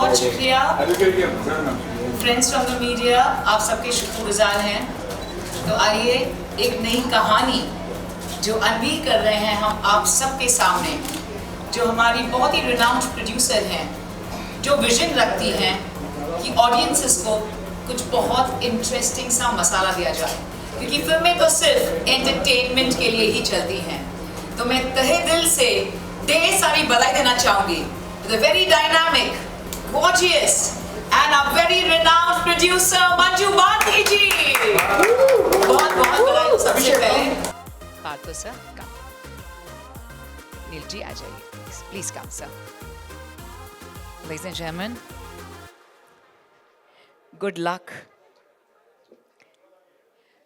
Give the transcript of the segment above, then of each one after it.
बहुत शुक्रिया friends from the media, आप सबके शुक्रगुजार हैं। तो आइए एक नई कहानी जो अनवील कर रहे हैं हम आप सबके सामने, जो हमारी बहुत ही रिनाउंड प्रोड्यूसर हैं, जो विजन रखती हैं कि ऑडियंसेस को कुछ बहुत इंटरेस्टिंग सा मसाला दिया जाए, क्योंकि फिल्में तो सिर्फ एंटरटेनमेंट के लिए ही चलती हैं। तो मैं तहे दिल से ढेर सारी बधाई देना चाहूँगी the very dynamic, gorgeous and a very renowned producer Manju बांधी जी। बहुत बहुत बधाई सबसे पहले। पार्थो सर कम, नील जी आ जाइए please come sir. Ladies and gentlemen, good luck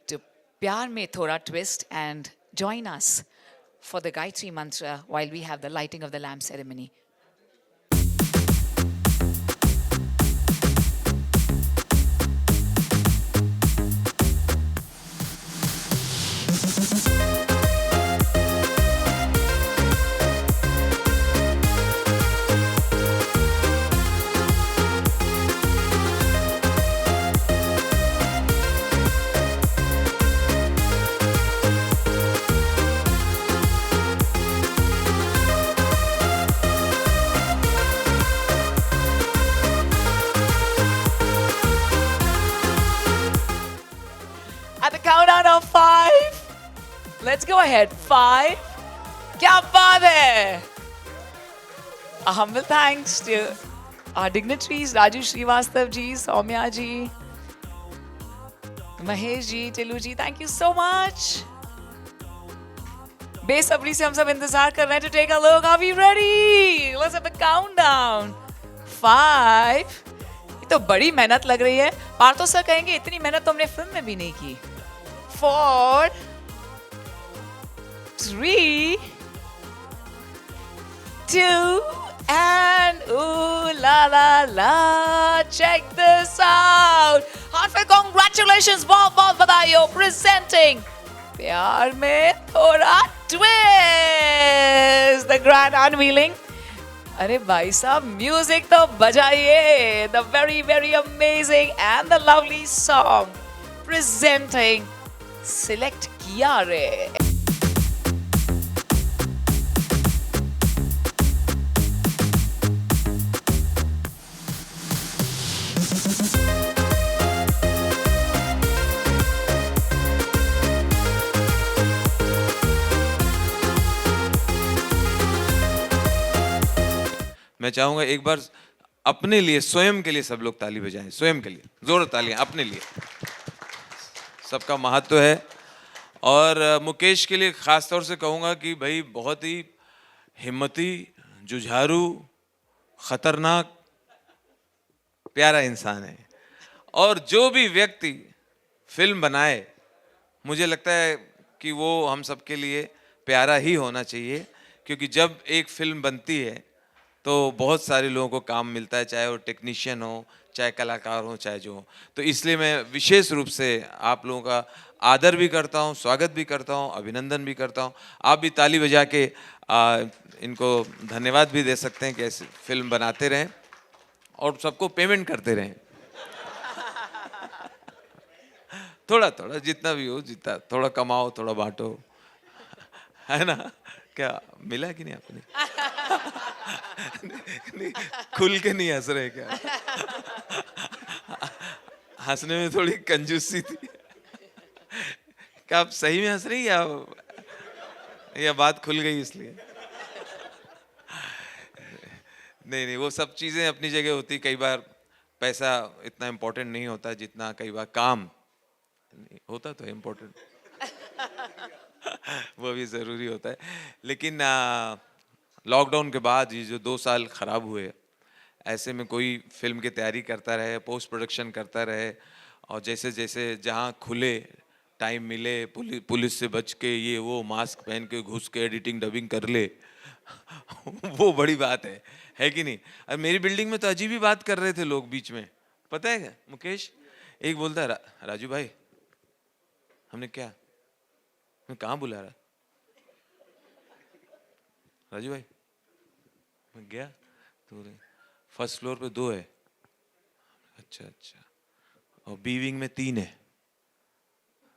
to प्यार में थोड़ा twist and join us for the Gayatri Mantra while we have the lighting of the lamp ceremony. At the countdown of 5, let's go ahead. 5. क्या बात है? A humble thanks to our dignitaries, Raju Srivastav ji, Soumya ji, Mahesh ji, Tilu ji, thank you so much. बेसब्री से हम सब इंतजार कर रहे हैं to take a look. Are we ready? Let's have the countdown. 5. ये तो बड़ी मेहनत लग रही है। पार्थो सर कहेंगे इतनी मेहनत तो हमने फिल्म में भी नहीं की। 4, 3, 2, and ooh la la la. Check this out. Heartfelt congratulations, बहुत बहुत बधाई हो presenting प्यार में थोड़ा twist, the grand unveiling. अरे भाई साहब म्यूजिक तो बजाइए. The very very amazing and the lovely song presenting Select किया रे. मैं चाहूंगा एक बार अपने लिए, स्वयं के लिए सब लोग ताली बजाएं. स्वयं के लिए जोर तालियां, अपने लिए. सबका महत्व है. और मुकेश के लिए खास तौर से कहूंगा कि भाई बहुत ही हिम्मती, जुझारू, खतरनाक, प्यारा इंसान है. और जो भी व्यक्ति फिल्म बनाए, मुझे लगता है कि वो हम सबके लिए प्यारा ही होना चाहिए, क्योंकि जब एक फिल्म बनती है तो बहुत सारे लोगों को काम मिलता है, चाहे वो टेक्नीशियन हो, चाहे कलाकार हो, चाहे जो हो. तो इसलिए मैं विशेष रूप से आप लोगों का आदर भी करता हूं, स्वागत भी करता हूं, अभिनंदन भी करता हूं. आप भी ताली बजा के इनको धन्यवाद भी दे सकते हैं कि ऐसी फिल्म बनाते रहें और सबको पेमेंट करते रहें. थोड़ा थोड़ा जितना भी हो, जितना थोड़ा कमाओ, थोड़ा बांटो, है ना. क्या मिला कि नहीं आपने? नहीं, खुल के नहीं हंस रहे क्या? हंसने में थोड़ी कंजूसी थी. क्या आप सही में हंस रही या बात खुल गई इसलिए? नहीं नहीं, वो सब चीजें अपनी जगह होती. कई बार पैसा इतना इम्पोर्टेंट नहीं होता जितना कई बार काम होता, तो इम्पोर्टेंट वो भी ज़रूरी होता है. लेकिन लॉकडाउन के बाद ये जो 2 साल ख़राब हुए, ऐसे में कोई फिल्म की तैयारी करता रहे, पोस्ट प्रोडक्शन करता रहे, और जैसे जैसे जहाँ खुले टाइम मिले, पुलिस से बच के, ये वो मास्क पहन के घुस के एडिटिंग डबिंग कर ले. वो बड़ी बात है कि नहीं? अब मेरी बिल्डिंग में तो अजीब ही बात कर रहे थे लोग बीच में, पता है क्या मुकेश? एक बोलता है राजू भाई, हमने क्या, मैं कहाँ बुला रहा? राजू भाई मैं गया तो फर्स्ट फ्लोर पे 2 है. अच्छा अच्छा, और बी विंग में 3 है।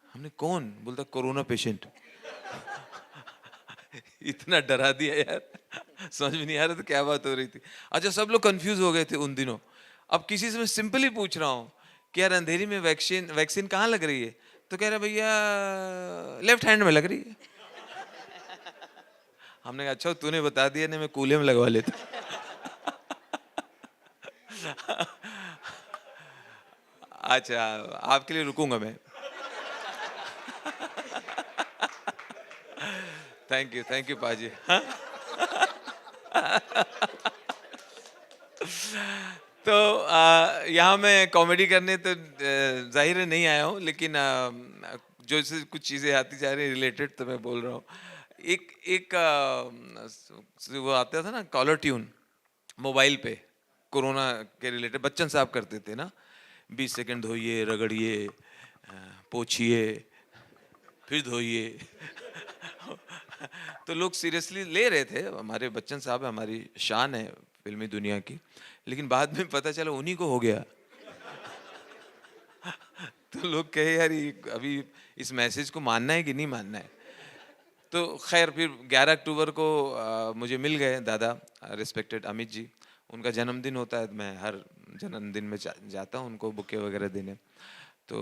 हमने कौन बोलता, कोरोना पेशेंट। इतना डरा दिया यार, समझ में नहीं आ रहा था क्या बात हो रही थी। अच्छा, सब लोग कंफ्यूज हो गए थे उन दिनों। अब किसी से मैं सिंपली पूछ रहा हूँ कि यार अंधेरी में वैक्सीन वैक्सीन कहाँ लग रही है, तो कह रहा भैया लेफ्ट हैंड में लग रही है। हमने कहा अच्छा तूने बता दिया, नहीं मैं कूल्हे में लगवा लेता। अच्छा, आपके लिए रुकूंगा मैं। थैंक यू पाजी। हाँ? तो यहाँ मैं कॉमेडी करने तो जाहिर है नहीं आया हूँ, लेकिन जो से कुछ चीज़ें आती जा रही रिलेटेड तो मैं बोल रहा हूँ। एक एक वो आता था ना कॉलर ट्यून मोबाइल पे, कोरोना के रिलेटेड बच्चन साहब करते थे ना, 20 सेकंड धोइए, रगड़िए, पोछिए, फिर धोइए। तो लोग सीरियसली ले रहे थे, हमारे बच्चन साहब हमारी शान है फिल्मी दुनिया की, लेकिन बाद में पता चला उन्हीं को हो गया। तो लोग कहे यार अभी इस मैसेज को मानना है कि नहीं मानना है। तो खैर फिर 11 अक्टूबर को मुझे मिल गए दादा, रिस्पेक्टेड अमित जी। उनका जन्मदिन होता है, मैं हर जन्मदिन में जाता हूँ उनको बुके वगैरह देने। तो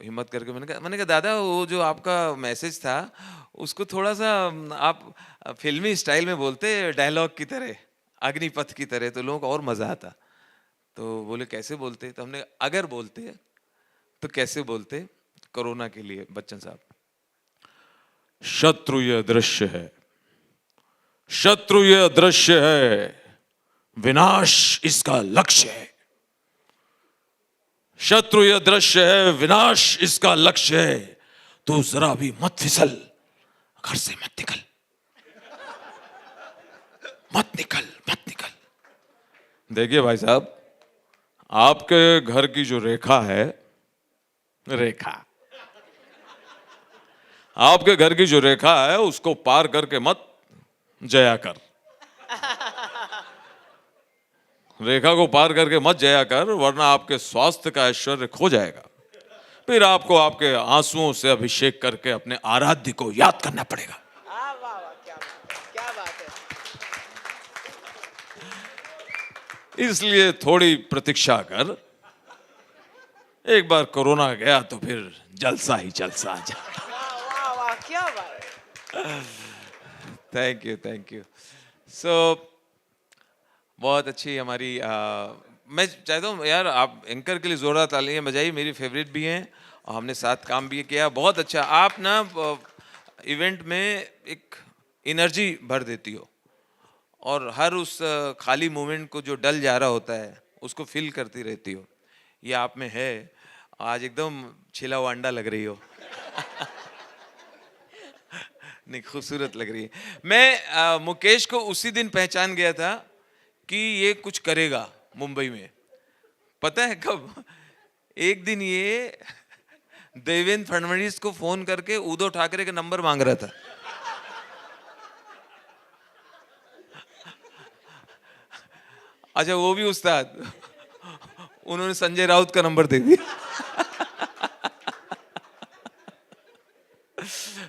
हिम्मत करके मैंने कहा दादा वो जो आपका मैसेज था उसको थोड़ा सा आप फिल्मी स्टाइल में बोलते, डायलॉग की तरह, अग्निपथ की तरह, तो लोगों को और मज़ा आता। तो बोले कैसे बोलते, तो हमने अगर बोलते तो कैसे बोलते कोरोना के लिए बच्चन साहब। शत्रु ये अदृश्य है, शत्रु ये अदृश्य है, विनाश इसका लक्ष्य है। शत्रु ये दृश्य है, विनाश इसका लक्ष्य है, तू जरा भी मत फिसल, घर से मत निकल, मत निकल, मत निकल। देखिए भाई साहब, आपके घर की जो रेखा है, रेखा, आपके घर की जो रेखा है उसको पार करके मत जया कर, रेखा को पार करके मत जया कर, वरना आपके स्वास्थ्य का ऐश्वर्य खो जाएगा। फिर आपको आपके आंसुओं से अभिषेक करके अपने आराध्य को याद करना पड़ेगा। वाह वाह, क्या बात है। इसलिए थोड़ी प्रतीक्षा कर, एक बार कोरोना गया तो फिर जलसा ही जलसा आ जाएगा। वाह वाह, क्या बात है। Thank you. सो बहुत अच्छी हमारी मैं चाहता हूँ यार आप एंकर के लिए जोरदार तालियां बजाइए, मेरी फेवरेट भी हैं और हमने साथ काम भी किया, बहुत अच्छा। आप ना इवेंट में एक एनर्जी भर देती हो और हर उस खाली मोमेंट को जो डल जा रहा होता है उसको फिल करती रहती हो, ये आप में है। आज एकदम छिला हुआ अंडा लग रही हो। नहीं, खूबसूरत लग रही है। मैं मुकेश को उसी दिन पहचान गया था कि ये कुछ करेगा मुंबई में। पता है कब? एक दिन ये देवेंद्र फडणवीस को फोन करके उद्धव ठाकरे का नंबर मांग रहा था। अच्छा, वो भी उस्ताद, उन्होंने संजय राउत का नंबर दे दिया।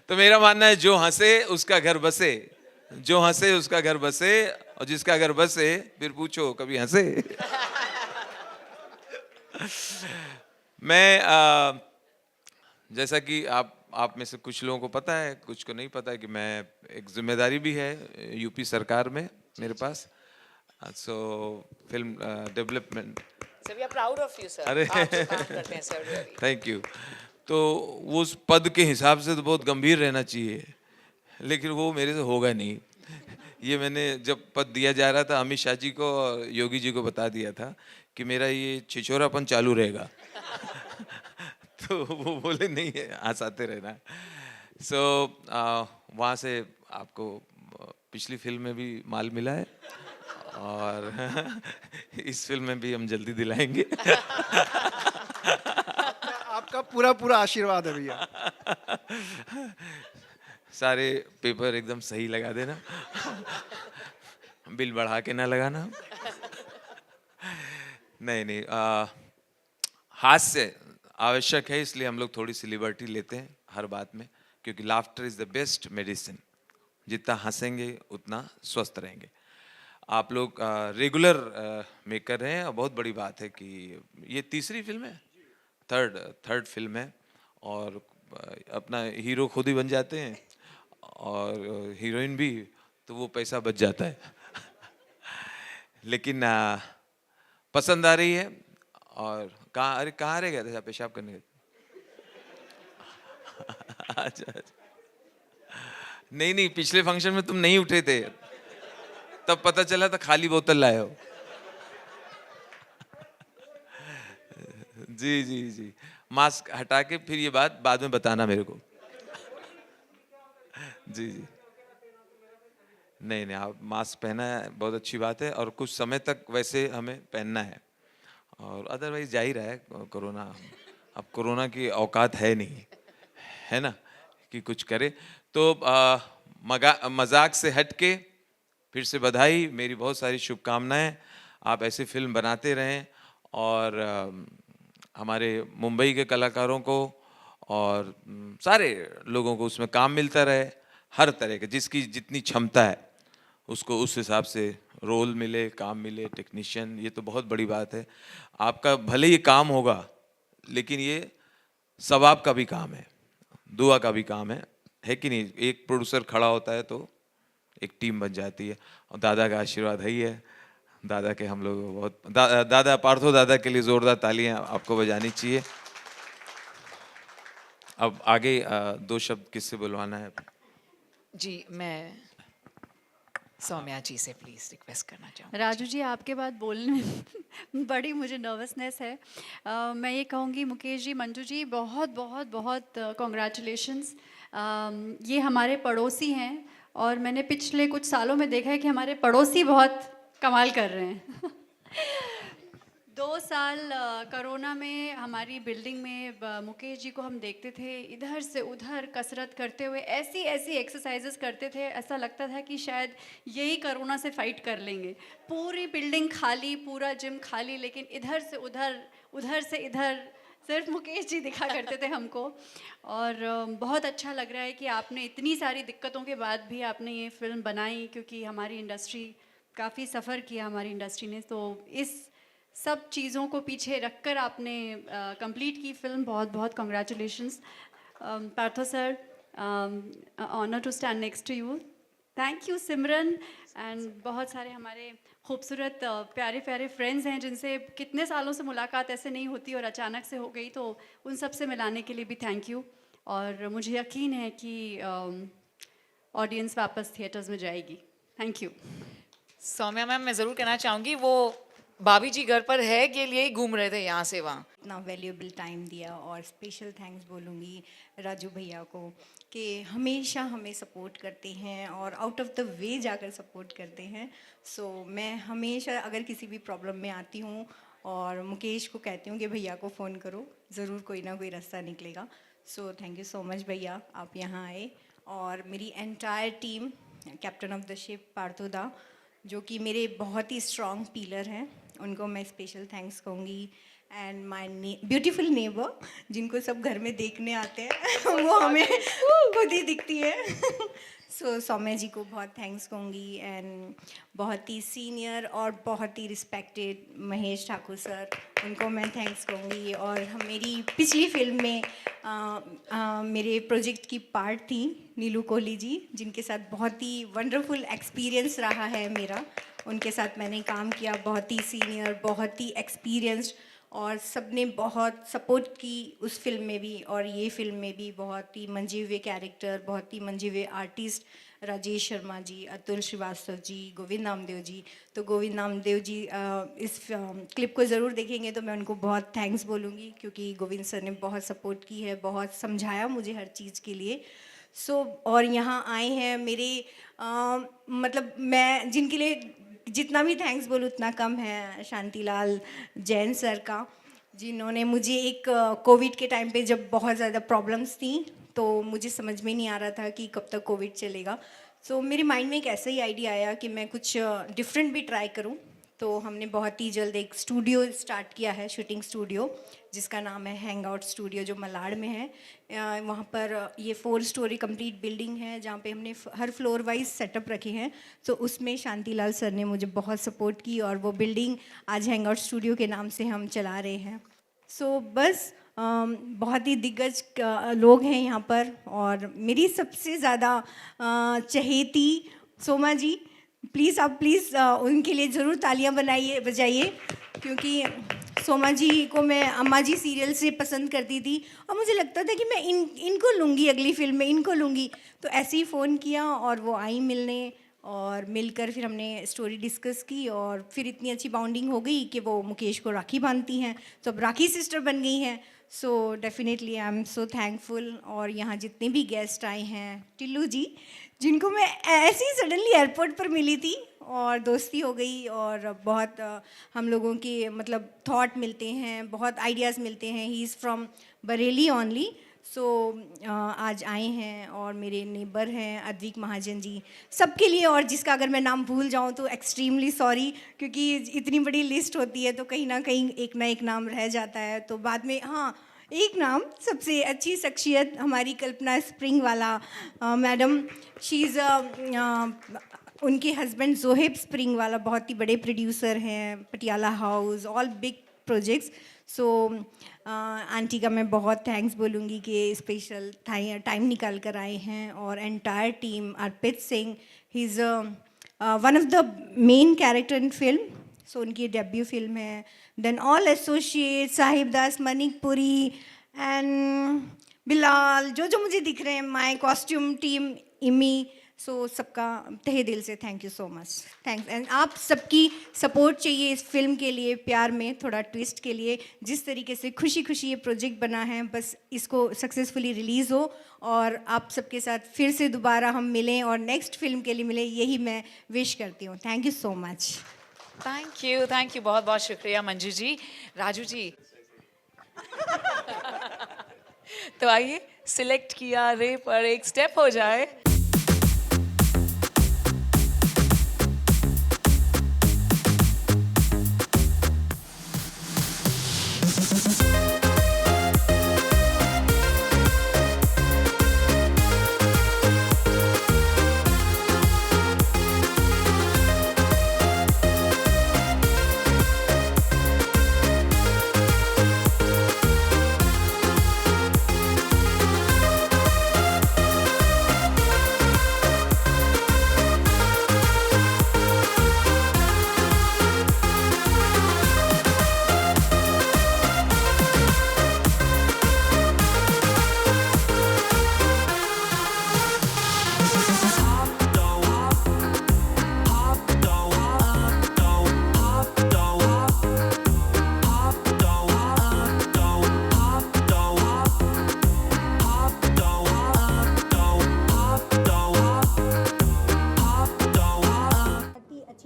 तो मेरा मानना है जो हंसे उसका घर बसे, जो हंसे उसका घर बसे, और जिसका घर बसे फिर पूछो कभी हंसे। मैं जैसा कि आप में से कुछ लोगों को पता है, कुछ को नहीं पता है कि मैं एक जिम्मेदारी भी है यूपी सरकार में मेरे पास, so film development. Sir we are proud of you sir. अरे आप जो काम करते हैं सर, really। Thank you. तो वो उस पद के हिसाब से तो बहुत गंभीर रहना चाहिए, लेकिन वो मेरे से होगा नहीं। ये मैंने जब पद दिया जा रहा था अमित शाह जी को और योगी जी को बता दिया था कि मेरा ये छिछोरापन चालू रहेगा। तो वो बोले नहीं है, हंसाते रहना। सो वहाँ से आपको पिछली फिल्म में भी माल मिला है और इस फिल्म में भी हम जल्दी दिलाएंगे। आपका पूरा पूरा आशीर्वाद है भैया। सारे पेपर एकदम सही लगा देना, बिल बढ़ा के ना लगाना। नहीं नहीं, हास्य आवश्यक है, इसलिए हम लोग थोड़ी सी लिबर्टी लेते हैं हर बात में, क्योंकि laughter is the best medicine. जितना हंसेंगे उतना स्वस्थ रहेंगे। आप लोग रेगुलर मेकर रहे हैं और बहुत बड़ी बात है कि ये तीसरी फिल्म है, थर्ड फिल्म है, और अपना हीरो खुद ही बन जाते हैं और हीरोइन भी, तो वो पैसा बच जाता है। लेकिन पसंद आ रही है। और कहाँ रह गया था पेशाब करने गए? अच्छा, नहीं, पिछले फंक्शन में तुम नहीं उठे थे, तब पता चला था खाली बोतल लाए हो। जी, मास्क हटा के फिर ये बात बाद में बताना मेरे को। जी, नहीं, आप मास्क पहना है, बहुत अच्छी बात है, और कुछ समय तक वैसे हमें पहनना है, और अदरवाइज जा ही रहा है कोरोना। अब कोरोना की औकात है नहीं, है ना, कि कुछ करे। तो मजाक से हट के फिर से बधाई, मेरी बहुत सारी शुभकामनाएं। आप ऐसी फिल्म बनाते रहें, और हमारे मुंबई के कलाकारों को और सारे लोगों को उसमें काम मिलता रहे, हर तरह के, जिसकी जितनी क्षमता है उसको उस हिसाब से रोल मिले, काम मिले, टेक्नीशियन। ये तो बहुत बड़ी बात है। आपका भले ही काम होगा, लेकिन ये सवाब का भी काम है, दुआ का भी काम है कि नहीं? एक प्रोड्यूसर खड़ा होता है तो एक टीम बन जाती है, और दादा का आशीर्वाद है ही है। दादा के हम लोग बहुत दादा पार्थो दादा के लिए जोरदार तालियां आपको बजानी चाहिए। अब आगे दो शब्द किससे बुलवाना है? जी, मैं सौम्या जी से प्लीज रिक्वेस्ट करना चाहूँगी। राजू जी, आपके बाद बोलने में बड़ी मुझे नर्वसनेस है। मैं ये कहूँगी मुकेश जी, मंजू जी, बहुत बहुत बहुत कॉन्ग्रेचुलेशंस। ये हमारे पड़ोसी हैं, और मैंने पिछले कुछ सालों में देखा है कि हमारे पड़ोसी बहुत कमाल कर रहे हैं। 2 साल कोरोना में हमारी बिल्डिंग में मुकेश जी को हम देखते थे इधर से उधर कसरत करते हुए, ऐसी ऐसी एक्सरसाइजेस करते थे, ऐसा लगता था कि शायद यही कोरोना से फाइट कर लेंगे। पूरी बिल्डिंग खाली, पूरा जिम खाली, लेकिन इधर से उधर से इधर सिर्फ मुकेश जी दिखा करते थे हमको। और बहुत अच्छा लग रहा है कि आपने इतनी सारी दिक्कतों के बाद भी आपने ये फिल्म बनाई, क्योंकि हमारी इंडस्ट्री काफ़ी सफ़र किया, हमारी इंडस्ट्री ने। तो इस सब चीज़ों को पीछे रखकर आपने कंप्लीट की फिल्म। बहुत बहुत congratulations Partho sir, honour to stand next to you. Thank you Simran, and बहुत सारे हमारे खूबसूरत प्यारे प्यारे फ्रेंड्स हैं जिनसे कितने सालों से मुलाकात ऐसे नहीं होती और अचानक से हो गई, तो उन सब से मिलाने के लिए भी थैंक यू। और मुझे यकीन है कि ऑडियंस वापस थिएटर्स में जाएगी। Thank you. सौम्या मैम, मैं ज़रूर कहना चाहूँगी, वो भाभी जी घर पर है के लिए ही घूम रहे थे यहाँ से वहाँ। इतना वैल्यूएबल टाइम दिया, और स्पेशल थैंक्स बोलूँगी राजू भैया को कि हमेशा हमें सपोर्ट करते हैं और आउट ऑफ द वे जाकर सपोर्ट करते हैं। सो मैं हमेशा अगर किसी भी प्रॉब्लम में आती हूँ और मुकेश को कहती हूँ कि भैया को फ़ोन करो, ज़रूर कोई ना कोई रास्ता निकलेगा। So thank you so much भैया, आप यहाँ आए। और मेरी entire team, captain of the ship Partho दा, जो कि मेरे बहुत ही स्ट्रॉन्ग पिलर हैं, उनको मैं स्पेशल थैंक्स कहूँगी। एंड माय ब्यूटीफुल नेबर, जिनको सब घर में देखने आते हैं वो हमें खुद ही दिखती है। सो सौम्या जी को बहुत थैंक्स कहूँगी। एंड बहुत ही सीनियर और बहुत ही रिस्पेक्टेड महेश ठाकुर सर, उनको मैं थैंक्स कहूँगी। और मेरी पिछली फिल्म में मेरे प्रोजेक्ट की पार्ट थी नीलू कोहली जी, जिनके साथ बहुत ही वंडरफुल एक्सपीरियंस रहा है मेरा। उनके साथ मैंने काम किया, बहुत ही सीनियर, बहुत ही एक्सपीरियंस्ड, और सबने बहुत सपोर्ट की उस फिल्म में भी और ये फिल्म में भी। बहुत ही मंजे हुए कैरेक्टर, बहुत ही मंजे हुए आर्टिस्ट, राजेश शर्मा जी, अतुल श्रीवास्तव जी, गोविंद नामदेव जी। तो गोविंद नामदेव जी इस क्लिप को ज़रूर देखेंगे तो मैं उनको बहुत थैंक्स बोलूँगी, क्योंकि गोविंद सर ने बहुत सपोर्ट की है, बहुत समझाया मुझे हर चीज़ के लिए। सो और यहाँ आए हैं मेरे मतलब मैं जिनके लिए जितना भी थैंक्स बोलूँ उतना कम है, शांतिलाल जैन सर का, जिन्होंने मुझे एक कोविड के टाइम पे जब बहुत ज़्यादा प्रॉब्लम्स थी तो मुझे समझ में नहीं आ रहा था कि कब तक कोविड चलेगा। सो मेरे माइंड में एक ऐसा ही आइडिया आया कि मैं कुछ डिफरेंट भी ट्राई करूं। तो हमने बहुत ही जल्द एक स्टूडियो स्टार्ट किया है, शूटिंग स्टूडियो, जिसका नाम है हैंग आउट स्टूडियो, जो मलाड में है। वहाँ पर ये 4 स्टोरी कंप्लीट बिल्डिंग है, जहाँ पे हमने हर फ्लोर वाइज सेटअप रखे हैं। तो उसमें शांतिलाल सर ने मुझे बहुत सपोर्ट की और वो बिल्डिंग आज हैंग आउट स्टूडियो के नाम से हम चला रहे हैं। सो बस बहुत ही दिग्गज लोग हैं यहाँ पर, और मेरी सबसे ज़्यादा चहेती सोमा जी, प्लीज़ आप उनके लिए ज़रूर तालियां बजाइए, क्योंकि सोमा जी को मैं अम्मा जी सीरियल से पसंद करती थी और मुझे लगता था कि मैं इनको लूँगी अगली फिल्म में, इनको लूँगी। तो ऐसे ही फ़ोन किया और वो आई मिलने, और मिलकर फिर हमने स्टोरी डिस्कस की, और फिर इतनी अच्छी बाउंडिंग हो गई कि वो मुकेश को राखी बांधती हैं, तो अब राखी सिस्टर बन गई हैं। So definitely I am so thankful. और यहाँ जितने भी गेस्ट आए हैं, टिल्लू जी, जिनको मैं ऐसे ही सडनली एयरपोर्ट पर मिली थी और दोस्ती हो गई, और बहुत हम लोगों के मतलब थॉट मिलते हैं, बहुत आइडियाज़ मिलते हैं। He is from Bareilly only. So आज आए हैं, और मेरे नेबर हैं अद्विक महाजन जी, सबके लिए। और जिसका अगर मैं नाम भूल जाऊं तो एक्सट्रीमली सॉरी, क्योंकि इतनी बड़ी लिस्ट होती है तो कहीं ना कहीं एक ना एक नाम रह जाता है। तो बाद में हाँ, एक नाम, सबसे अच्छी शख्सियत हमारी Kalpana Springwala madam, she is उनके हस्बैंड जोहेब स्प्रिंगवाला बहुत ही बड़े प्रोड्यूसर हैं, Patiala House, all big projects. So aunty का मैं बहुत थैंक्स बोलूँगी कि स्पेशल टाइम निकाल कर आए हैं। और entire team, Arpit Singh, he is one of the main character in film, so उनकी डेब्यू फिल्म है। Then all associate, Sahib Das, Manikpuri and Bilal, जो मुझे दिख रहे हैं, my costume team, Imi, so सबका तहे दिल से thank you so much, thanks. And आप सबकी सपोर्ट चाहिए इस फिल्म के लिए, प्यार में थोड़ा ट्विस्ट के लिए। जिस तरीके से खुशी खुशी ये प्रोजेक्ट बना है, बस इसको सक्सेसफुली रिलीज़ हो और आप सबके साथ फिर से दोबारा हम मिलें और नेक्स्ट फिल्म के लिए मिलें, यही मैं विश करती हूँ। Thank you so much. Thank you, बहुत बहुत शुक्रिया मंजू जी। राजू जी तो आइए, सिलेक्ट किया रे पर एक स्टेप हो जाए।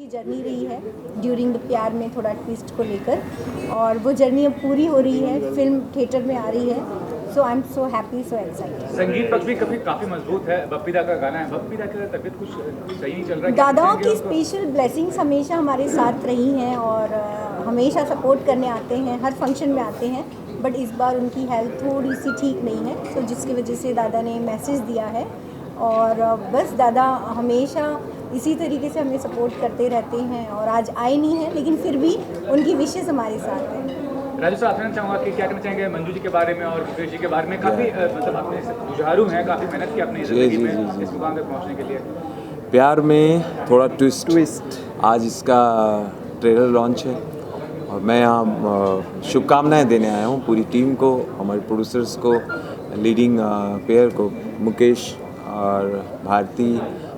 जर्नी रही है ड्यूरिंग द प्यार में थोड़ा ट्विस्ट को लेकर, और वो जर्नी अब पूरी हो रही है, फिल्म थिएटर में आ रही है। So I am so happy, so excited. संगीत पक्ष भी काफी मजबूत है। बप्पी दा का गाना है, बप्पी दा की तबीयत कुछ सही नहीं चल रहा है। दादाओं की स्पेशल ब्लेसिंग्स हमेशा हमारे साथ रही हैं और हमेशा सपोर्ट करने आते हैं, हर फंक्शन में आते हैं। बट इस बार उनकी हेल्थ थोड़ी सी ठीक नहीं है, तो जिसकी वजह से दादा ने मैसेज दिया है। और बस दादा हमेशा इसी तरीके से हमें सपोर्ट करते रहते हैं, और आज आए नहीं हैं लेकिन फिर भी उनकी विशेष हमारे साथ हैं। राजू साहब, कहना चाहूँगा कि क्या कहना चाहेंगे मंजू जी के बारे में और मुकेश जी के बारे में? काफ़ी मतलब आपने जुझारू हैं, काफ़ी मेहनत की अपनी ज़िंदगी में इस मुकाम तक पहुँचने के लिए। प्यार में थोड़ा ट्विस्ट। आज इसका ट्रेलर लॉन्च है और मैं यहाँ शुभकामनाएं देने आया हूँ पूरी टीम को, हमारे प्रोड्यूसर्स को, लीडिंग पेयर को, मुकेश और भारती,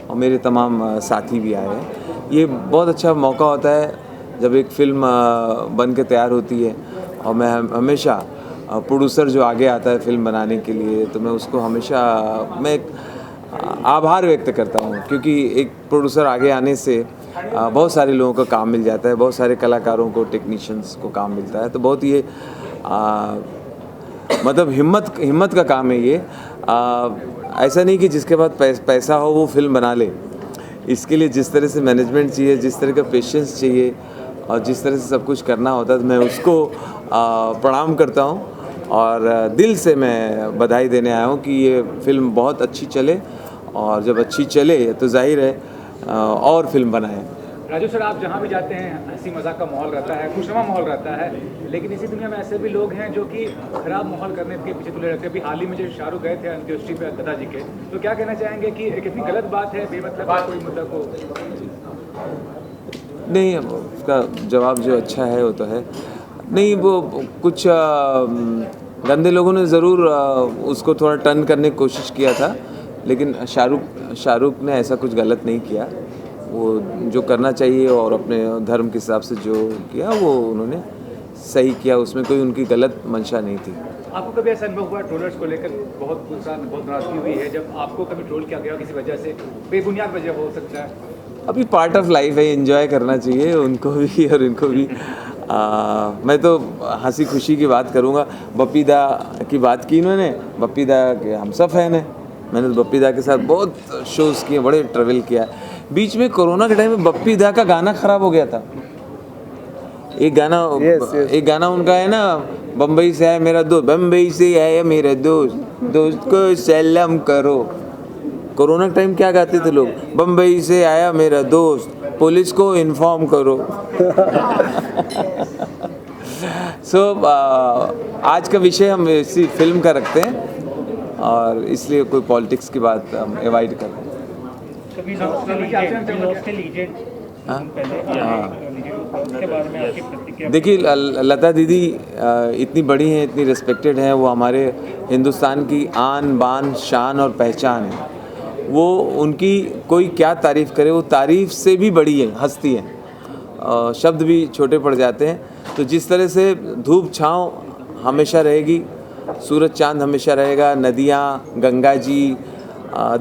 और मेरे तमाम साथी भी आए हैं। ये बहुत अच्छा मौका होता है जब एक फिल्म बन के तैयार होती है, और मैं हमेशा प्रोड्यूसर जो आगे आता है फिल्म बनाने के लिए, तो मैं उसको हमेशा मैं एक आभार व्यक्त करता हूँ, क्योंकि एक प्रोड्यूसर आगे आने से बहुत सारे लोगों को काम मिल जाता है, बहुत सारे कलाकारों को, टेक्नीशियंस को काम मिलता है। तो बहुत ये मतलब हिम्मत का काम है ये। ऐसा नहीं कि जिसके पास पैसा हो वो फिल्म बना ले। इसके लिए जिस तरह से मैनेजमेंट चाहिए, जिस तरह का पेशेंस चाहिए, और जिस तरह से सब कुछ करना होता है, मैं उसको प्रणाम करता हूँ और दिल से मैं बधाई देने आया हूँ कि ये फिल्म बहुत अच्छी चले, और जब अच्छी चले तो जाहिर है और फिल्म बनाएं। राजू सर, आप जहाँ भी जाते हैं हंसी मजाक का माहौल रहता है, खुशनुमा माहौल रहता है, लेकिन इसी दुनिया में ऐसे भी लोग हैं जो कि खराब माहौल करने के पीछे तुले रहते हैं। अभी हाल ही में जो शाहरुख गए थे अंत्येष्टि पे लता जी के, तो क्या कहना चाहेंगे कि कितनी गलत बात है, बेमतलब कोई मुद्दा को? नहीं, उसका जवाब जो अच्छा है वो तो है नहीं। वो कुछ गंदे लोगों ने ज़रूर उसको थोड़ा टर्न करने की कोशिश किया था, लेकिन शाहरुख ने ऐसा कुछ गलत नहीं किया। वो जो करना चाहिए और अपने धर्म के हिसाब से जो किया वो उन्होंने सही किया, उसमें कोई उनकी गलत मंशा नहीं थी। आपको कभी ऐसा अनुभव हुआ ट्रोलर्स को लेकर बहुत गुस्सा, बहुत नाराजगी हुई है, जब आपको कभी ट्रोल किया गया किसी वजह से, बेबुनियाद वजह हो सकता है? अभी पार्ट ऑफ लाइफ है, एंजॉय करना चाहिए उनको भी और इनको भी। मैं तो हंसी खुशी की बात करूँगा। बप्पी दा की बात की इन्होंने, बप्पी दा के हम सब फैन हैं। मैंने तो बप्पी दा के साथ बहुत शोज़ किए, बड़े ट्रैवल किया। बीच में कोरोना के टाइम में बप्पी दा का गाना ख़राब हो गया था। एक गाना उनका है ना, बम्बई से आया मेरा दोस्त, बम्बई से आया मेरा दोस्त को सलाम करो। कोरोना के टाइम क्या गाते थे लोग? बम्बई से आया मेरा दोस्त, पुलिस को इन्फॉर्म करो। आज का विषय हम इसी फिल्म का रखते हैं और इसलिए कोई पॉलिटिक्स की बात हम अवॉइड कर रहे हैं। देखिए, लता दीदी इतनी बड़ी हैं, इतनी रिस्पेक्टेड हैं, वो हमारे हिंदुस्तान की आन बान शान और पहचान है। वो उनकी कोई क्या तारीफ़ करे, वो तारीफ़ से भी बड़ी है, हस्ती है। शब्द भी छोटे पड़ जाते हैं। तो जिस तरह से धूप छाँव हमेशा रहेगी, सूरज चांद हमेशा रहेगा, नदियाँ, गंगा जी,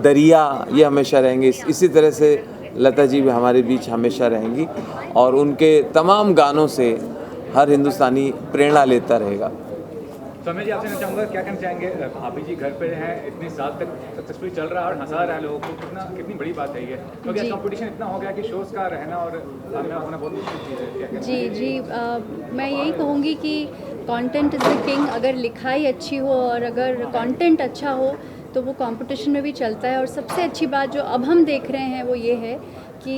दरिया ये हमेशा रहेंगे, इसी तरह से लता जी भी हमारे बीच हमेशा रहेंगी और उनके तमाम गानों से हर हिंदुस्तानी प्रेरणा लेता रहेगा। समय जी, आपसे चाहूँगा क्या कहना चाहेंगे? भाभी जी घर पे हैं, इतने साल तक सक्सेसफुली चल रहा है और हंसा रहा है लोगों को, कितनी बड़ी बात है ये, क्योंकि कंपटीशन इतना हो गया कि शोज़ का रहना और कामयाब होना बहुत मुश्किल चीज़ है। जी, मैं यही कहूँगी कि कंटेंट इज़ द किंग। अगर लिखाई अच्छी हो और अगर कंटेंट अच्छा हो तो वो कंपटीशन में भी चलता है। और सबसे अच्छी बात जो अब हम देख रहे हैं वो ये है कि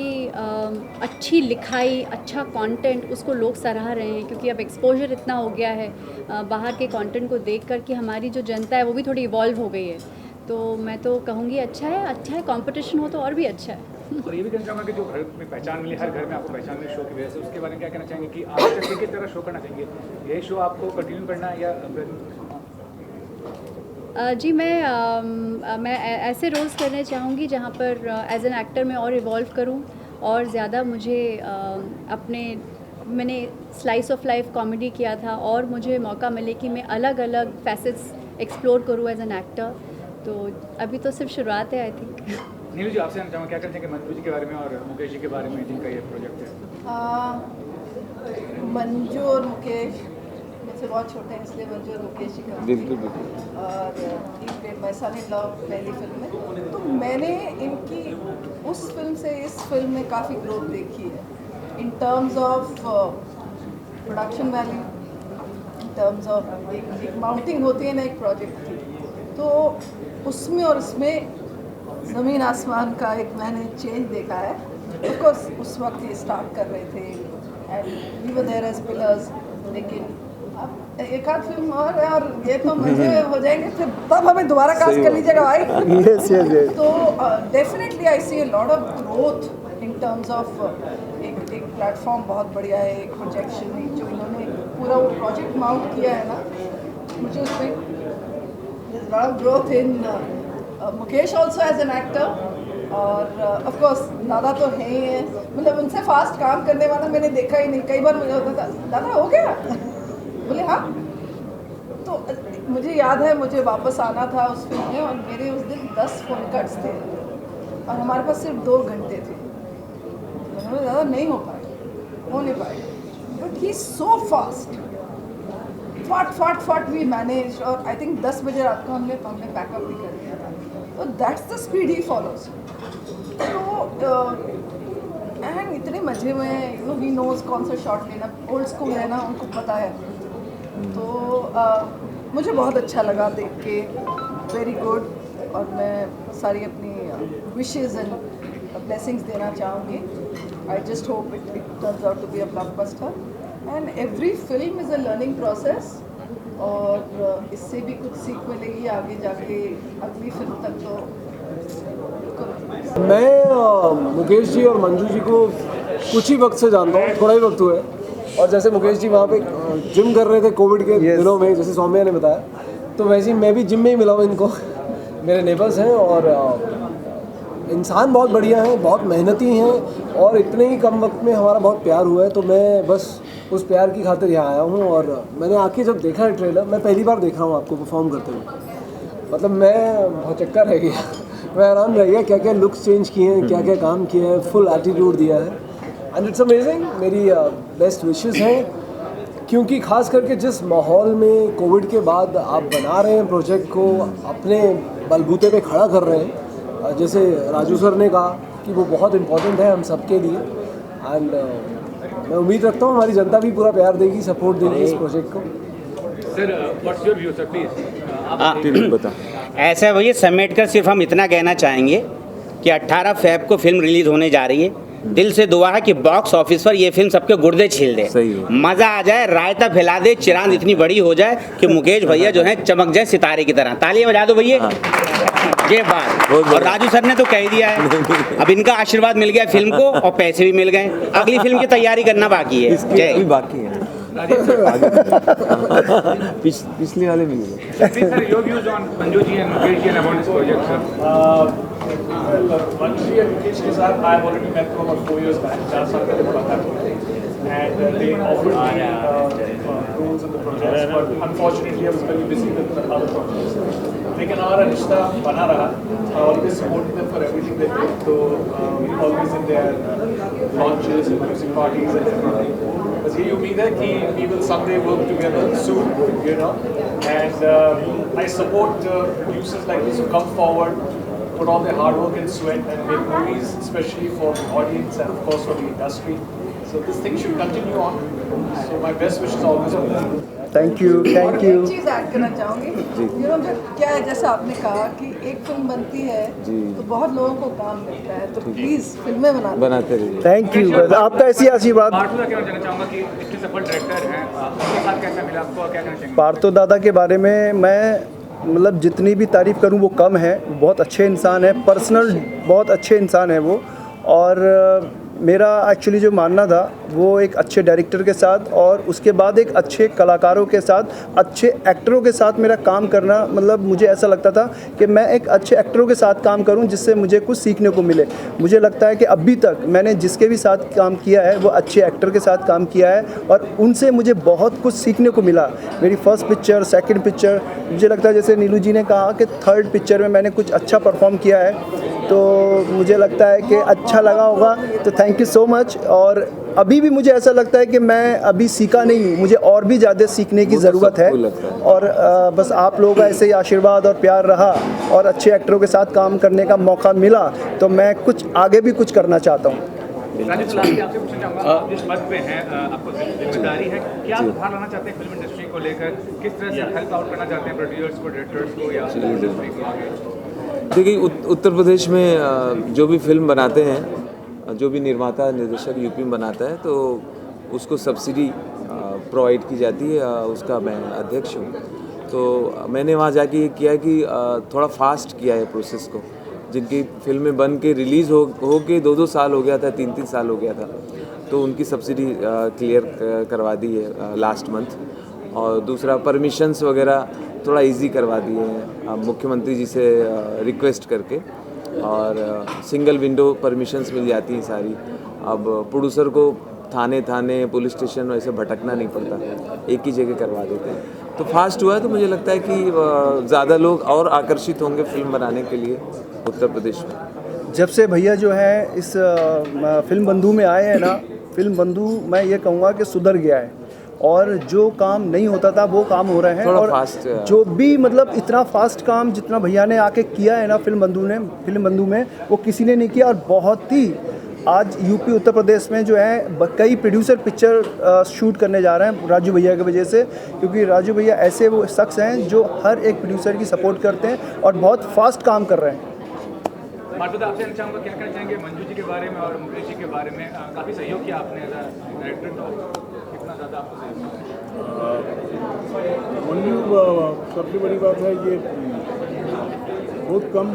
अच्छी लिखाई, अच्छा कंटेंट, उसको लोग सराह रहे हैं, क्योंकि अब एक्सपोजर इतना हो गया है बाहर के कंटेंट को देखकर कि हमारी जो जनता है वो भी थोड़ी इवॉल्व हो गई है। तो मैं तो कहूँगी अच्छा है, कंपटीशन हो तो और भी अच्छा है। और ये भी कहना चाहूँगा कि जो घर में पहचान मिली, हर घर में आपको पहचान मिली शो की वजह से, उसके बारे में क्या कहना चाहेंगे कि आप किस तरह शो करना चाहेंगे? यही शो आपको कंटिन्यू करना है या? जी, मैं ऐसे रोल्स करने चाहूँगी जहाँ पर एज एन एक्टर मैं और इवॉल्व करूँ और ज़्यादा मुझे मैंने स्लाइस ऑफ लाइफ कॉमेडी किया था और मुझे मौका मिले कि मैं अलग अलग फैसेट्स एक्सप्लोर करूँ एज एन एक्टर। तो अभी तो सिर्फ शुरुआत है, आई थिंक। नीलू जी, आपसे चाहूँगा क्या कहते हैं कि मंजू जी के बारे में और मुकेश जी के बारे में, जिनका ये प्रोजेक्ट है? मंजू और मुकेश मुझसे बहुत छोटे हैं, इसलिए मंजू और मुकेश जी का बिल्कुल। और माय सन इन लॉ पहली फिल्म में, तो मैंने इनकी उस फिल्म से इस फिल्म में काफ़ी ग्रोथ देखी है, इन terms of production value, in terms of एक माउंटिंग होती है ना एक प्रोजेक्ट की, तो उसमें और इसमें ज़मीन आसमान का एक मैंने चेंज देखा है। ऑफ कोर्स उस वक्त ये स्टार्ट कर रहे थे and we were there as pillars, लेकिन अब एक आध फिल्म और है और ये तो मजे हो जाएंगे, फिर तब हमें दोबारा कास्ट कर लीजिएगा भाई। yes. तो definitely I see a lot of growth in terms of एक प्लेटफॉर्म बहुत बढ़िया है, एक प्रोजेक्शन जो इन्होंने पूरा वो प्रोजेक्ट माउंट किया है ना, मुझे उसमें lot of growth in Mukesh also as an actor. और ऑफ कोर्स दादा तो है ही है, मतलब उनसे फास्ट काम करने वाला मैंने देखा ही नहीं। कई बार मुझे होता था दादा हो गया, बोले हाँ। तो मुझे याद है मुझे वापस आना था उस फिल्म में और मेरे उस दिन 10 फोन कट्स थे और हमारे पास सिर्फ 2 घंटे थे। मैंने ज़्यादा नहीं हो नहीं पाए, बट ही सो फास्ट, फट वी मैनेज। और आई थिंक 10 बजे रात को हमने पैकअप भी कर दिया था। तो that's the speed he follows. तो एंड इतने मजे में हैं, यू नो वी नोज कौन सा शॉट लेना, ओल्ड स्कूल है ना, उनको पता है। तो मुझे बहुत अच्छा लगा देख के, वेरी गुड। और मैं सारी अपनी विशेस एंड ब्लेसिंग्स देना चाहूँगी। I just hope it turns out to be a blockbuster and every film is a learning process, और इससे भी कुछ सीख मिलेगी आगे जाके अगली फिल्म तक। तो मैं मुकेश जी और मंजू जी को कुछ ही वक्त से जानता हूँ, थोड़ा ही वक्त हुआ है। और जैसे मुकेश जी वहाँ पे जिम कर रहे थे कोविड के दिनों में, जैसे सौम्या ने बताया, तो वैसे ही मैं भी जिम में ही मिला हूँ इनको। मेरे नेबर्स हैं और इंसान बहुत बढ़िया हैं, बहुत मेहनती हैं, और इतने ही कम वक्त में हमारा बहुत प्यार हुआ है। तो मैं बस उस प्यार की खातिर यहाँ आया हूँ। और मैंने आके जब देखा है ट्रेलर, मैं पहली बार देख रहा हूँ आपको परफॉर्म करते हुए, मतलब मैं बहुत चक्कर रह गया, मैं हैरान रह गया क्या क्या लुक्स चेंज किए हैं, क्या क्या काम किए हैं, फुल एटीट्यूड दिया है, एंड इट्स अमेजिंग। मेरी बेस्ट विशेस हैं, क्योंकि ख़ास करके जिस माहौल में कोविड के बाद आप बना रहे हैं प्रोजेक्ट को, अपने बलबूते पे खड़ा कर रहे हैं, जैसे राजू सर ने कहा कि वो बहुत इम्पोर्टेंट है हम सबके लिए। एंड मैं उम्मीद रखता हूँ हमारी जनता भी पूरा प्यार देगी, सपोर्ट देगी इस प्रोजेक्ट को। Sir what's your view sir, please बता। ऐसा है भैया, समेट कर सिर्फ हम इतना कहना चाहेंगे कि 18 फ़रवरी को फिल्म रिलीज़ होने जा रही है। दिल से दुआ है कि बॉक्स ऑफिस पर ये फिल्म सबके गुर्दे छील दे, मज़ा आ जाए, रायता फैला दे, चिरांद इतनी बड़ी हो जाए कि मुकेश भैया जो है चमक जाए सितारे की तरह। तालियां बजा दो भैया, ये बात। और राजू सर ने तो कह दिया है, अब इनका आशीर्वाद मिल गया फिल्म को और पैसे भी मिल गए, अगली फिल्म की तैयारी करना बाकी है। जय बाकी है पिछले वाले में sir, your views on Manju ji and Mukesh ji about this project sir. Manju ji और मुकेश के साथ I already met for about 4 years back, 4 साल पहले मुलाकात हुई थी, and they offered me roles in the projects, but unfortunately I was very busy with other projects. लेकिन हमारा रिश्ता बना रहा। I always supported them for everything they did, so we always in their launches and music parties and everything. बस यही उम्मीद है कि we will someday work together soon, you know, and I support producers like this who come forward, put all their hard work and sweat and make movies, especially for the audience and of course for the industry. So this thing should continue on. So my best wishes always with you. Thank you, thank you. एक चीज़ add करना चाहूँगी, you know क्या है, जैसे आपने कहा कि एक फिल्म बनती है तो बहुत लोगों को काम मिलता है, तो प्लीज़ फिल्में बनाते रहिए। थैंक यू, आपका ऐसी आशीर्वाद। पार्थो दा क्या जानना चाहूँगा कि इतने सफल डायरेक्टर हैं, उनके साथ कैसा मिला आपको, क्या कहना चाहेंगे? पार्थो दादा के बारे में मैं मतलब जितनी भी तारीफ़ करूं वो कम है। बहुत अच्छे इंसान है, पर्सनल बहुत अच्छे इंसान है वो। और मेरा एक्चुअली जो मानना था वो एक अच्छे डायरेक्टर के साथ और उसके बाद एक अच्छे कलाकारों के साथ, अच्छे एक्टरों के साथ मेरा काम करना, मतलब मुझे ऐसा लगता था कि मैं एक अच्छे एक्टरों के साथ काम करूं जिससे मुझे कुछ सीखने को मिले। मुझे लगता है कि अभी तक मैंने जिसके भी साथ काम किया है वो अच्छे एक्टर के साथ काम किया है और उनसे मुझे बहुत कुछ सीखने को मिला। मेरी फर्स्ट पिक्चर, सेकंड पिक्चर, मुझे लगता है जैसे नीलू जी ने कहा कि थर्ड पिक्चर में मैंने कुछ अच्छा परफॉर्म किया है, तो मुझे लगता है कि अच्छा लगा होगा। तो थैंक यू सो मच। और अभी भी मुझे ऐसा लगता है कि मैं अभी सीखा नहीं हूँ, मुझे और भी ज़्यादा सीखने की ज़रूरत है। और बस आप लोगों का ऐसे ही आशीर्वाद और प्यार रहा और अच्छे एक्टरों के साथ काम करने का मौका मिला तो मैं कुछ आगे भी कुछ करना चाहता हूँ। राजू सलाम, आपसे पूछना चाहूँगा, आप जिस पद पे हैं, आपको जिम्मेदारी है, क्या सुधार लाना चाहते हैं फिल्म इंडस्ट्री को लेकर, किस तरह से हेल्प आउट करना चाहते हैं प्रोड्यूसर्स को, डायरेक्टर्स को या इंडस्ट्री को आगे? देखिए, उत्तर प्रदेश में जो भी फिल्म बनाते हैं, जो भी निर्माता निर्देशक यूपी में बनाता है तो उसको सब्सिडी प्रोवाइड की जाती है, उसका मैं अध्यक्ष हूँ। तो मैंने वहाँ जाके ये किया कि थोड़ा फास्ट किया है प्रोसेस को। जिनकी फिल्में बन के रिलीज़ हो के 2-2 साल हो गया था, 3-3 साल हो गया था, तो उनकी सब्सिडी क्लियर करवा दी है लास्ट मंथ। और दूसरा, परमिशंस वगैरह थोड़ा इजी करवा दिए हैं मुख्यमंत्री जी से रिक्वेस्ट करके, और सिंगल विंडो परमिशंस मिल जाती हैं सारी। अब प्रोड्यूसर को थाने पुलिस स्टेशन वैसे भटकना नहीं पड़ता, एक ही जगह करवा देते हैं, तो फास्ट हुआ है। तो मुझे लगता है कि ज़्यादा लोग और आकर्षित होंगे फिल्म बनाने के लिए उत्तर प्रदेश में। जब से भैया जो है इस फिल्म बंधु में आए हैं ना, फिल्म बंधु मैं ये कहूँगा कि सुधर गया है और जो काम नहीं होता था वो काम हो रहे हैं। और जो भी मतलब इतना फास्ट काम जितना भैया ने आके किया है ना फिल्म बंधु में, वो किसी ने नहीं किया। और बहुत ही आज यूपी उत्तर प्रदेश में जो है कई प्रोड्यूसर पिक्चर शूट करने जा रहे हैं राजू भैया की वजह से, क्योंकि राजू भैया ऐसे वो शख्स हैं जो हर एक प्रोड्यूसर की सपोर्ट करते हैं और बहुत फास्ट काम कर रहे हैं। मार्फत आपसे जानना चाहूँगा क्या कहना चाहेंगे मंजू जी के बारे में और मुकेश जी के बारे में? काफ़ी सहयोग किया आपने एज अ डायरेक्टर, तो कितना ज़्यादा आपको सहयोग? मंजू सबसे बड़ी बात है ये बहुत कम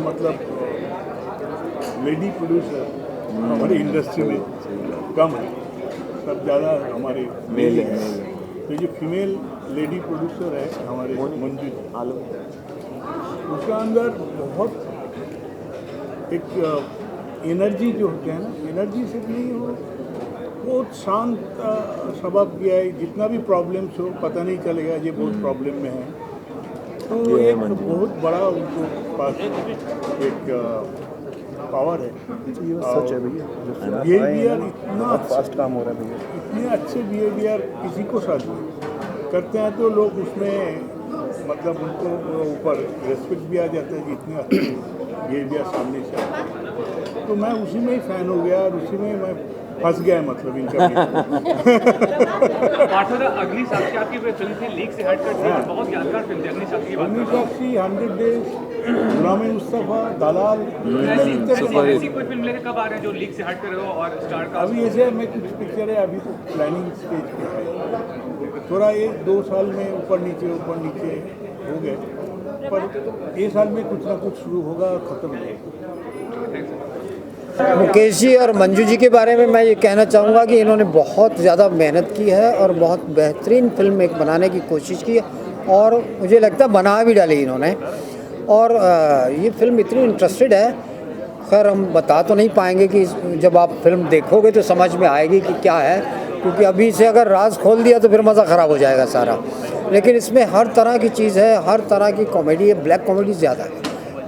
मतलब लेडी प्रोड्यूसर हमारी इंडस्ट्री में कम है, सब ज़्यादा हमारे मेल हैं। तो जो फीमेल लेडी प्रोड्यूसर है हमारे मंजू उसका अंदर बहुत एक एनर्जी जो होते हैं ना, एनर्जी से नहीं हो, बहुत शांत स्वभाव किया है। जितना भी प्रॉब्लम्स हो पता नहीं चलेगा ये बहुत प्रॉब्लम में है, तो एक बहुत बड़ा उनको पास एक पावर है। सच है भैया, बिहेवियर इतना फास्ट काम हो रहा है भैया, इतने अच्छे बिहेवियर किसी को साथ करते हैं तो लोग उसमें मतलब उनको ऊपर रेस्पेक्ट भी आ जाता है कि इतने अच्छे बिहेवियर सामने से आते हैं। तो मैं उसी में ही फ़ैन हो गया और उसी में मैं फंस गया मतलब इनका। अगली साक्षी आपकी फिल्म थी लीक से हट कर बहुत यादगार फिल्म थी अगली साक्षी की बात। अगली साक्षी 100 डेज, गुलाम मुस्तफ़ा, दलाल, ऐसी कोई फिल्म लेकर कब आ रहे हैं जो लीक से हट कर हो और स्टार का? अभी ऐसे मैं कुछ पिक्चर है अभी तो प्लानिंग स्टेज पे है, थोड़ा 1-2 साल में ऊपर नीचे हो गए, पर ये साल में कुछ ना कुछ शुरू होगा और ख़त्म होगा। मुकेश जी और मंजू जी के बारे में मैं ये कहना चाहूँगा कि इन्होंने बहुत ज़्यादा मेहनत की है और बहुत बेहतरीन फिल्म एक बनाने की कोशिश की है और मुझे लगता है बना भी डाली इन्होंने। और ये फिल्म इतनी इंटरेस्टेड है, खैर हम बता तो नहीं पाएंगे कि जब आप फिल्म देखोगे तो समझ में आएगी कि क्या है, क्योंकि अभी से अगर राज खोल दिया तो फिर मज़ा ख़राब हो जाएगा सारा। लेकिन इसमें हर तरह की चीज़ है, हर तरह की कॉमेडी है, ब्लैक कॉमेडी ज़्यादा है।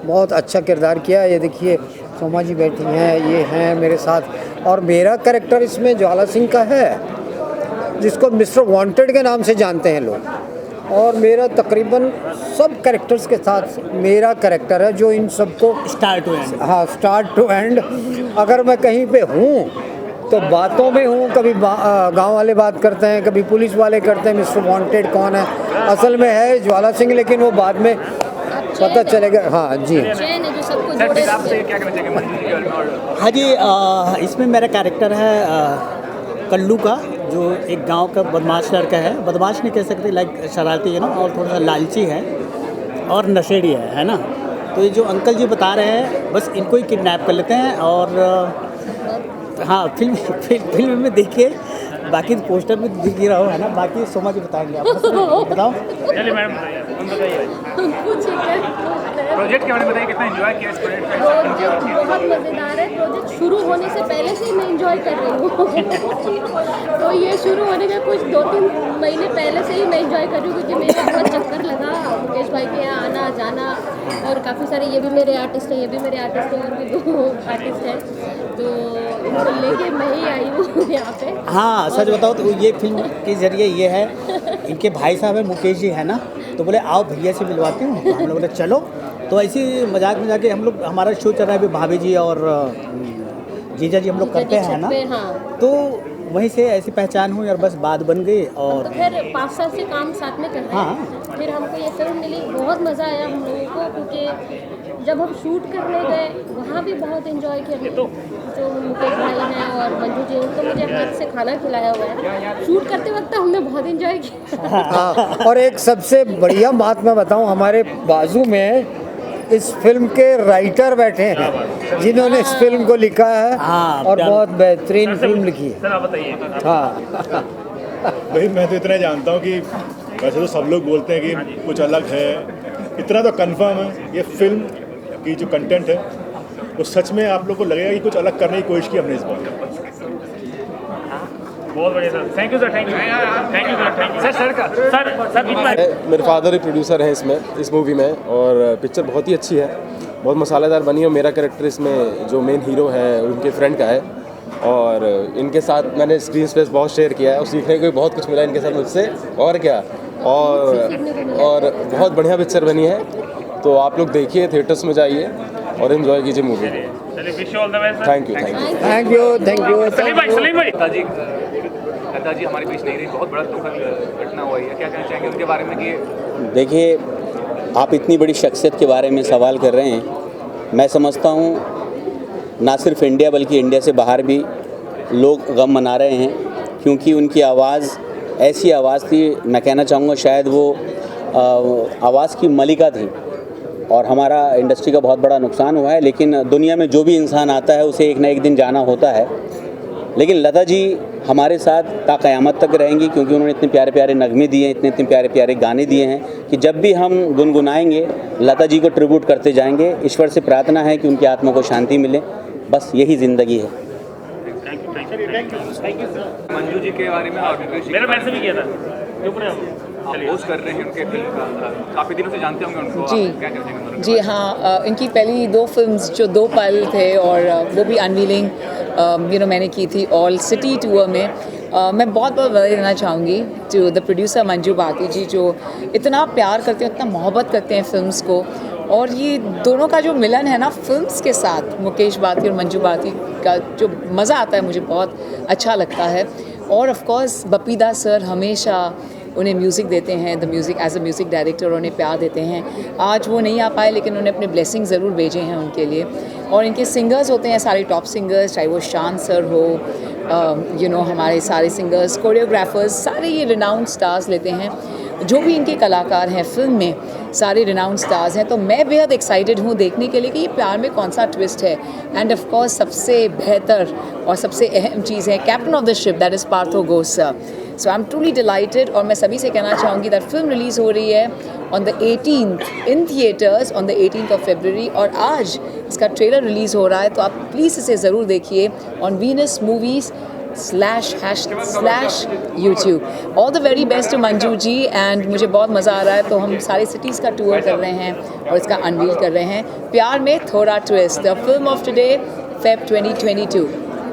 बहुत अच्छा किरदार किया है। ये देखिए सोमा जी बैठी हैं, ये हैं मेरे साथ, और मेरा कैरेक्टर इसमें ज्वाला सिंह का है जिसको मिस्टर वांटेड के नाम से जानते हैं लोग, और मेरा तकरीबन सब कैरेक्टर्स के साथ मेरा कैरेक्टर है जो इन सबको स्टार्ट टू एंड, हाँ स्टार्ट टू एंड, अगर मैं कहीं पे हूँ तो बातों में हूँ, कभी गांव वाले बात करते हैं, कभी पुलिस वाले करते हैं मिस्टर वांटेड कौन है, असल में है ज्वाला सिंह, लेकिन वो बाद में पता चलेगा। हाँ जी, हाँ जी, इसमें मेरा कैरेक्टर है कल्लू का, जो एक गांव का बदमाश लड़का है, बदमाश नहीं कह सकते, लाइक शरारती है ना, और थोड़ा सा लालची है और नशेड़ी है ना। तो ये जो अंकल जी बता रहे हैं बस इनको ही किडनैप कर लेते हैं और हाँ फिल्म में देखिए, बाकी पोस्टर में दिख ही रहा हो है ना, बाकी सोमा जी बताएंगे आपको। बताओ चलिए मैडम बताइए प्रोजेक्ट के बारे में बताइए, कितना एंजॉय किया इस प्रोजेक्ट में? बहुत मज़ेदार है प्रोजेक्ट, शुरू होने से पहले से ही मैं एंजॉय कर रही हूँ। तो ये शुरू होने के कुछ 2-3 महीने पहले से ही मैं एंजॉय कर रही हूँ, क्योंकि मेरा बहुत चक्कर लगा मुकेश भाई के यहाँ आना जाना, और काफ़ी सारे ये भी मेरे आर्टिस्ट हैं, ये भी मेरे आर्टिस्ट हैं, और भी 2 आर्टिस्ट हैं, तो इनको लेके मैं ही आई हूँ यहाँ पे। हाँ सच बताओ तो ये फिल्म के जरिए ये है, इनके भाई साहब है मुकेश जी है ना, तो बोले आओ भैया से मिलवाते हूँ, तो हम लोग बोले चलो। तो ऐसी मजाक में जाके हम लोग, हमारा शो चल रहा है अभी, भाभी जी और जीजा जी हम लोग करते हैं ना, हाँ। तो वहीं से ऐसी पहचान हुई और बस बात बन गई। और तो फिर 5 साल से काम साथ में कर रहे हैं, फिर हमको ये फिल्म मिली, बहुत मज़ा आया हम लोगों को, क्योंकि जब हम शूट करने गए वहाँ भी बहुत एंजॉय किया। तो जो मुकेश भाई हैं और मंजू जी, उनको मुझे हाथ से खाना खिलाया हुआ है, शूट करते वक्त हमने बहुत एंजॉय किया। हाँ, और एक सबसे बढ़िया बात मैं बताऊँ, हमारे बाजू में इस फिल्म के राइटर बैठे हैं जिन्होंने इस फिल्म को लिखा है और बहुत बेहतरीन फिल्म लिखी है। सर आप बताइए। हाँ भाई मैं तो इतना जानता हूँ कि वैसे तो सब लोग बोलते हैं कि कुछ अलग है, इतना तो कंफर्म है ये फिल्म की जो कंटेंट है वो सच में आप लोग को लगेगा कि कुछ अलग करने की कोशिश की हमने इस बार। बहुत बढ़िया sir, thank you sir, thank you sir, thank you sir का सर मेरे फादर ही प्रोड्यूसर हैं इसमें, इस मूवी में, और पिक्चर बहुत ही अच्छी है, बहुत मसालेदार बनी है। मेरा कैरेक्टर इसमें जो मेन हीरो है उनके फ्रेंड का है, और इनके साथ मैंने स्क्रीन स्पेस बहुत शेयर किया है और सीखने को भी बहुत कुछ मिला इनके साथ मुझसे, और क्या, और बहुत बढ़िया पिक्चर बनी है। तो आप लोग देखिए, थिएटर्स में जाइए और एंजॉय कीजिए मूवी को। चलिए wish you all the best. Thank you Salim भाई लता जी हमारे बीच नहीं रही, बहुत बड़ा दुखद घटना हुई है, क्या कहना चाहेंगे उनके बारे में? कि देखिए, आप इतनी बड़ी शख्सियत के बारे में सवाल कर रहे हैं। मैं समझता हूँ ना सिर्फ इंडिया बल्कि इंडिया से बाहर भी लोग गम मना रहे हैं, क्योंकि उनकी आवाज़ ऐसी आवाज़ थी, मैं कहना चाहूँगा शायद वो आवाज़ की मलिका थी, और हमारा इंडस्ट्री का बहुत बड़ा नुकसान हुआ है। लेकिन दुनिया में जो भी इंसान आता है उसे एक ना एक दिन जाना होता है, लेकिन लता जी हमारे साथ ता क़यामत तक रहेंगी, क्योंकि उन्होंने इतने प्यारे प्यारे नगमे दिए हैं, इतने प्यारे प्यारे गाने दिए हैं कि जब भी हम गुनगुनाएंगे लता जी को ट्रिब्यूट करते जाएंगे। ईश्वर से प्रार्थना है कि उनकी आत्मा को शांति मिले, बस यही ज़िंदगी है। मंजू जी के बारे में और मेरा मैसेज भी किया था, आप होस्ट कर रहे हैं उनके फिल्म का, काफ़ी दिनों से जानते होंगे उनको, जी। क्या कहते हैं? जी हाँ, इनकी पहली 2 फिल्म्स जो 2 पल थे, और वो भी अनवीलिंग मैंने की थी ऑल सिटी टूर में। मैं बहुत बहुत बधाई देना चाहूँगी टू द प्रोड्यूसर मंजू भाती जी, जो इतना प्यार करते हैं, इतना मोहब्बत करते हैं फिल्म्स को, और ये दोनों का जो मिलन है ना फिल्म्स के साथ, मुकेश भाती और मंजू भाती का जो मज़ा आता है मुझे बहुत अच्छा लगता है। और ऑफ कोर्स बपीदा सर हमेशा उन्हें म्यूज़िक देते हैं, the music as a music director उन्हें प्यार देते हैं। आज वो नहीं आ पाए, लेकिन उन्होंने अपने ब्लेसिंग ज़रूर भेजे हैं उनके लिए। और इनके सिंगर्स होते हैं सारे टॉप सिंगर्स, चाहे वो शान सर हो, हमारे सारे सिंगर्स, कोरियोग्राफर्स, सारे ये रिनाउंड स्टार्स लेते हैं। जो भी इनके कलाकार हैं फिल्म में, सारे रिनाउंड स्टार्स हैं। तो मैं बेहद एक्साइटेड हूँ देखने के लिए कि ये प्यार में कौन सा ट्विस्ट है। एंड ऑफ कोर्स सबसे बेहतर और सबसे अहम चीज़ है captain of the ship, that is Partho गोसा। सो आई एम ट्रूली डिलाइटेड, और मैं सभी से कहना चाहूँगी दैट फिल्म रिलीज़ हो रही है on the 18th in theatres on the 18th of February, और आज इसका ट्रेलर रिलीज़ हो रहा है, तो आप प्लीज़ इसे ज़रूर देखिए on Venus movies /YouTube। All the very best to Manju ji, and मुझे बहुत मज़ा आ रहा है। तो हम सारे सिटीज़ का टूर कर रहे हैं और इसका अनवील कर रहे हैं, प्यार में थोड़ा twist, the film of today Feb 2022।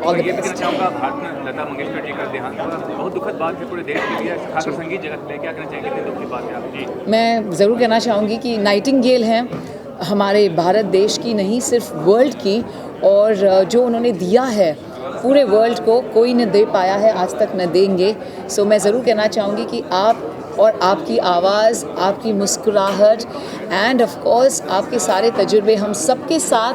All the best. Bharat में लता मंगेशकर जी का देहांत हुआ, बहुत दुखद बात है पूरे देश के लिए, खासकर संगीत जगत में, क्या कहना चाहेंगे? कितनी दुख की बात है आप जी? मैं ज़रूर कहना चाहूँगी कि नाइटिंगेल हैं हमारे भारत देश की, नहीं सिर्फ वर्ल्ड की, और जो उन्होंने दिया है पूरे वर्ल्ड को कोई न दे पाया है आज तक, न देंगे। सो मैं ज़रूर कहना चाहूँगी कि आप और आपकी आवाज़, आपकी मुस्कुराहट, एंड ऑफ कोर्स आपके सारे तजुर्बे हम सबके साथ,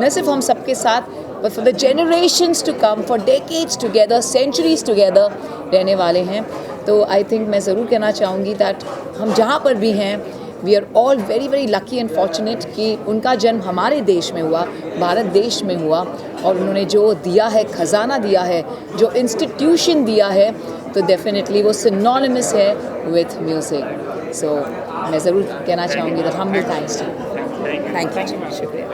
न सिर्फ हम सबके साथ, but for the generations to come, for decades together, centuries together रहने वाले हैं। तो आई थिंक मैं ज़रूर कहना चाहूँगी दैट हम जहाँ पर भी हैं, we are all very very lucky and fortunate कि उनका जन्म हमारे देश में हुआ, भारत देश में हुआ, और उन्होंने जो दिया है, खजाना दिया है, जो इंस्टीट्यूशन दिया है, तो डेफिनेटली वो सिनोनिमस है विथ म्यूज़िक। सो मैं ज़रूर कहना चाहूँगी that humble thanks to, thank you, शुक्रिया।